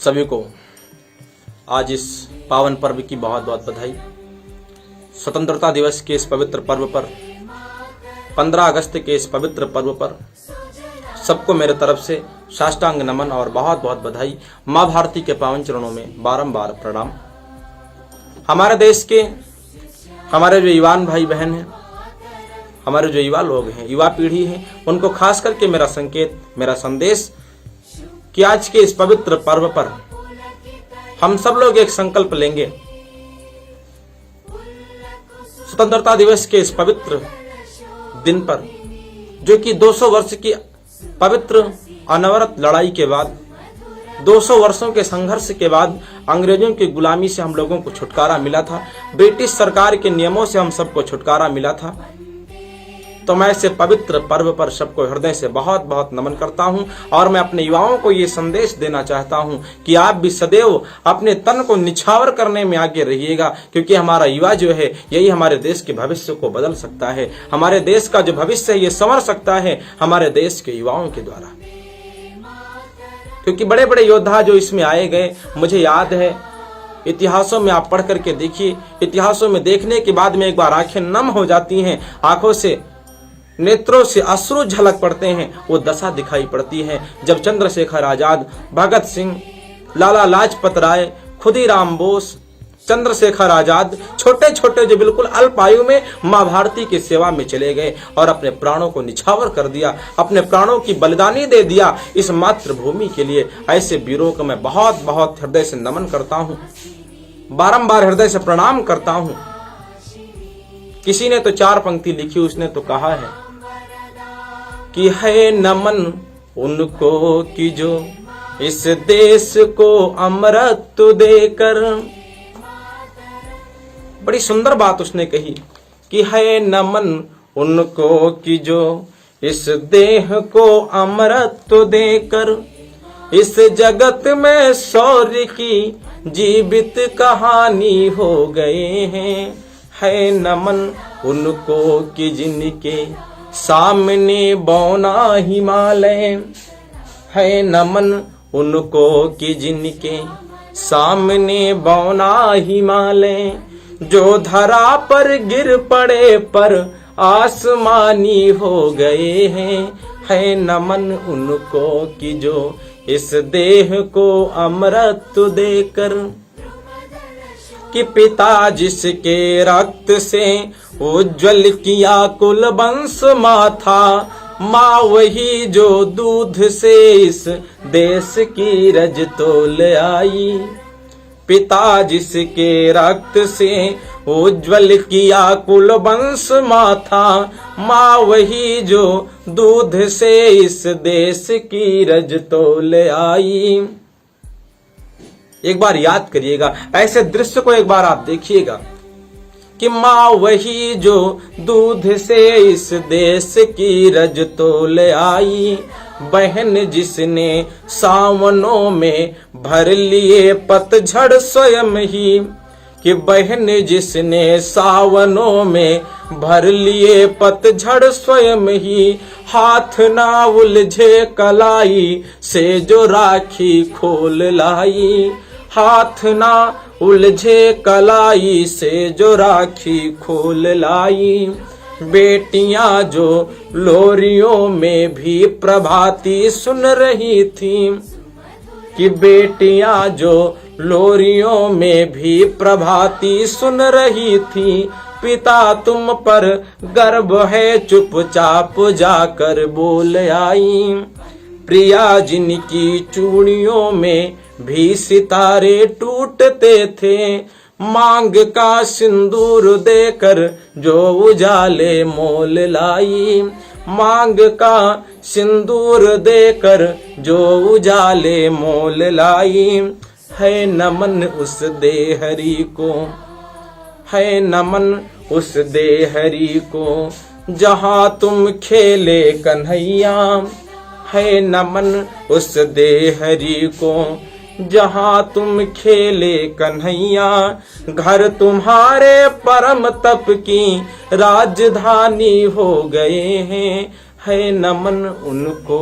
सभी को आज इस पावन पर्व की बहुत बहुत बधाई। स्वतंत्रता दिवस के इस पवित्र पर्व पर, 15 अगस्त के इस पवित्र पर्व पर सबको मेरे तरफ से साष्टांग नमन और बहुत बहुत बधाई। माँ भारती के पावन चरणों में बारंबार प्रणाम। हमारे देश के हमारे जो युवान भाई बहन हैं, हमारे जो युवा लोग हैं, युवा पीढ़ी है, उनको खास करके मेरा संकेत, मेरा संदेश कि आज के इस पवित्र पर्व पर हम सब लोग एक संकल्प लेंगे। स्वतंत्रता दिवस के इस पवित्र दिन पर, जो कि 200 वर्ष की पवित्र अनवरत लड़ाई के बाद, 200 वर्षों के संघर्ष के बाद अंग्रेजों की गुलामी से हम लोगों को छुटकारा मिला था, ब्रिटिश सरकार के नियमों से हम सबको छुटकारा मिला था। तो मैं ऐसे पवित्र पर्व पर सबको हृदय से बहुत बहुत नमन करता हूं और मैं अपने युवाओं को ये संदेश देना चाहता हूं कि आप भी सदैव अपने तन को निछावर करने में आगे रहिएगा, क्योंकि हमारा युवा जो है यही हमारे देश के भविष्य को बदल सकता है। हमारे देश का जो भविष्य है ये संवर सकता है हमारे देश के युवाओं के द्वारा, क्योंकि बड़े बड़े योद्धा जो इसमें आए गए, मुझे याद है इतिहासों में आप पढ़ करके देखिए, इतिहासों में देखने के बाद में एक बार आंखें नम हो जाती हैं, आंखों से नेत्रों से अश्रु झलक पड़ते हैं। वो दशा दिखाई पड़ती है जब चंद्रशेखर आजाद, भगत सिंह, लाला लाजपत राय, खुदीराम बोस, चंद्रशेखर आजाद, छोटे छोटे जो बिल्कुल अल्प आयु में माँ भारती की सेवा में चले गए और अपने प्राणों को निछावर कर दिया, अपने प्राणों की बलिदानी दे दिया इस मातृभूमि के लिए। ऐसे वीरों को मैं बहुत बहुत हृदय से नमन करता हूँ, बारंबार हृदय से प्रणाम करता हूँ। किसी ने तो 4 पंक्ति लिखी, उसने तो कहा है कि है नमन उनको कि जो इस देश को अमृत देकर। बड़ी सुंदर बात उसने कही कि है नमन उनको कि जो इस देह को अमृत देकर इस जगत में शौर्य की जीवित कहानी हो गए हैं। है नमन उनको कि जिनके सामने बौना हिमालय, है नमन उनको कि जिनके सामने बौना हिमालय, जो धरा पर गिर पड़े पर आसमानी हो गए हैं। है नमन उनको कि जो इस देह को अमृत देकर, कि पिता जिसके रक्त से उज्ज्वल किया कुल वंश माथा, माँ वही जो दूध से इस देश की रज तोल आई। पिता जिसके रक्त से उज्ज्वल किया कुल वंश माथा, माँ वही जो दूध से इस देश की रज तोल आई। एक बार याद करिएगा, ऐसे दृश्य को एक बार आप देखिएगा कि माँ वही जो दूध से इस देश की रज तोल आई। बहन जिसने सावनों में भर लिए पतझड़ स्वयं ही, कि बहन जिसने सावनों में भर लिए पतझड़ स्वयं ही, हाथ ना उलझे कलाई से जो राखी खोल लाई। हाथ ना उलझे कलाई से जो राखी खोल लाई। बेटियां जो लोरियों में भी प्रभाती सुन रही थी, कि बेटियां जो लोरियों में भी प्रभाती सुन रही थी। पिता तुम पर गर्व है चुपचाप जाकर बोल आई। प्रिया जिनकी चूड़ियों में भी सितारे टूटते थे, मांग का सिंदूर देकर जो उजाले मोल लाई। मांग का सिंदूर देकर जो उजाले मोल लाई। है नमन उस देहरी को, है नमन उस देहरी को, जहाँ तुम खेले कन्हैया। है नमन उस देहरी को, जहाँ तुम खेले कन्हैया। घर तुम्हारे परम तप की राजधानी हो गए हैं। है नमन उनको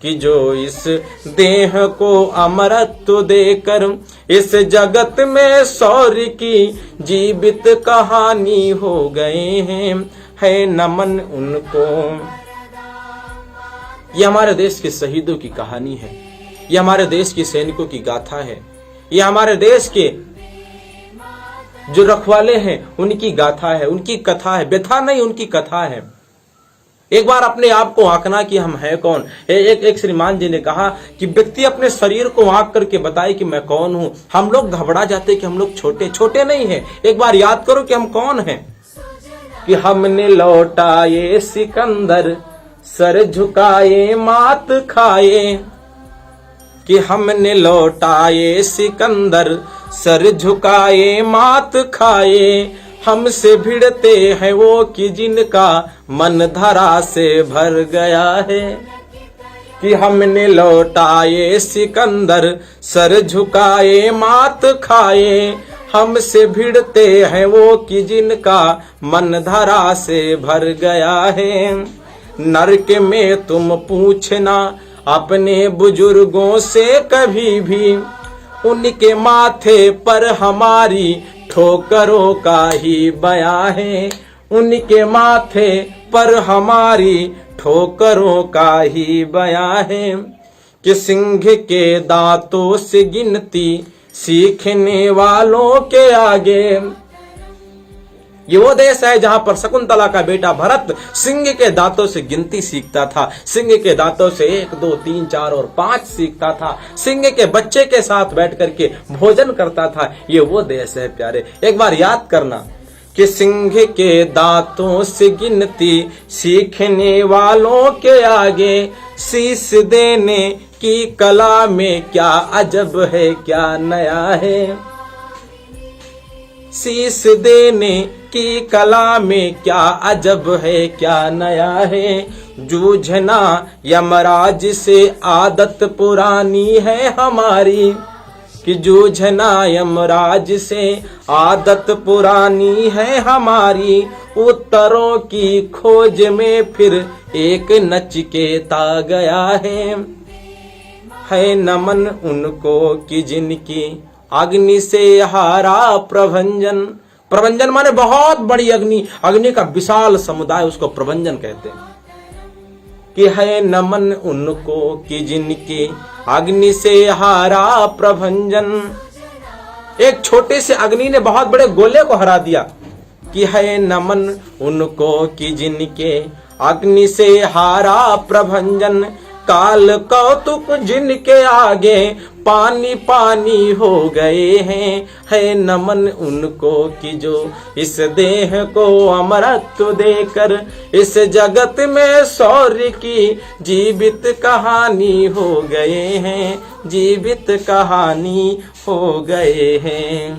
कि जो इस देह को अमरत्व देकर इस जगत में शौर्य की जीवित कहानी हो गए हैं, है नमन उनको। ये हमारे देश के शहीदों की कहानी है, ये हमारे देश के सैनिकों की गाथा है, ये हमारे देश के जो रखवाले हैं उनकी गाथा है, उनकी कथा है, व्यथा नहीं उनकी कथा है। एक बार अपने आप को आंकना कि हम हैं कौन। एक श्रीमान जी ने कहा कि व्यक्ति अपने शरीर को आंक करके बताए कि मैं कौन हूं। हम लोग घबरा जाते कि हम लोग छोटे नहीं हैं। एक बार याद करो कि हम कौन हैं। कि हमने लौटाए सिकंदर, सर झुकाए मात खाए। कि हमने लौटाए सिकंदर, सर झुकाए मात खाए। हमसे भिड़ते हैं वो कि जिनका मन धरा से भर गया है। कि हमने लौटाए सिकंदर, सर झुकाए मात खाए। हमसे भिड़ते हैं वो कि जिनका मन धरा से भर गया है। नरक में तुम पूछना अपने बुजुर्गों से कभी भी, उनके माथे पर हमारी ठोकरों का ही बयां है। उनके माथे पर हमारी ठोकरों का ही बयां है। कि सिंह के दांतों से गिनती सीखने वालों के आगे। ये वो देश है जहां पर शकुंतला का बेटा भरत सिंह के दांतों से गिनती सीखता था। सिंह के दांतों से 1, 2, 3, 4 और 5 सीखता था। सिंह के बच्चे के साथ बैठ करके भोजन करता था। ये वो देश है प्यारे। एक बार याद करना कि सिंह के दांतों से गिनती सीखने वालों के आगे शीश देने की कला में क्या अजब है, क्या नया है। शीश देने की कला में क्या अजब है, क्या नया है। जूझना यमराज से आदत पुरानी है हमारी। कि जूझना यमराज से आदत पुरानी है हमारी। उत्तरों की खोज में फिर एक नचिकेता गया है नमन उनको कि जिनकी अग्नि से हारा प्रभंजन। प्रभंजन माने बहुत बड़ी अग्नि, अग्नि का विशाल समुदाय, उसको प्रभंजन कहते हैं। कि है नमन उनको कि जिनकी अग्नि से हारा प्रभंजन। एक छोटे से अग्नि ने बहुत बड़े गोले को हरा दिया। कि है नमन उनको कि जिनके अग्नि से हारा प्रभंजन। काल कौतुक जिनके आगे पानी पानी हो गए हैं, है नमन उनको कि जो इस देह को अमरत्व देकर इस जगत में शौर्य की जीवित कहानी हो गए हैं, जीवित कहानी हो गए हैं।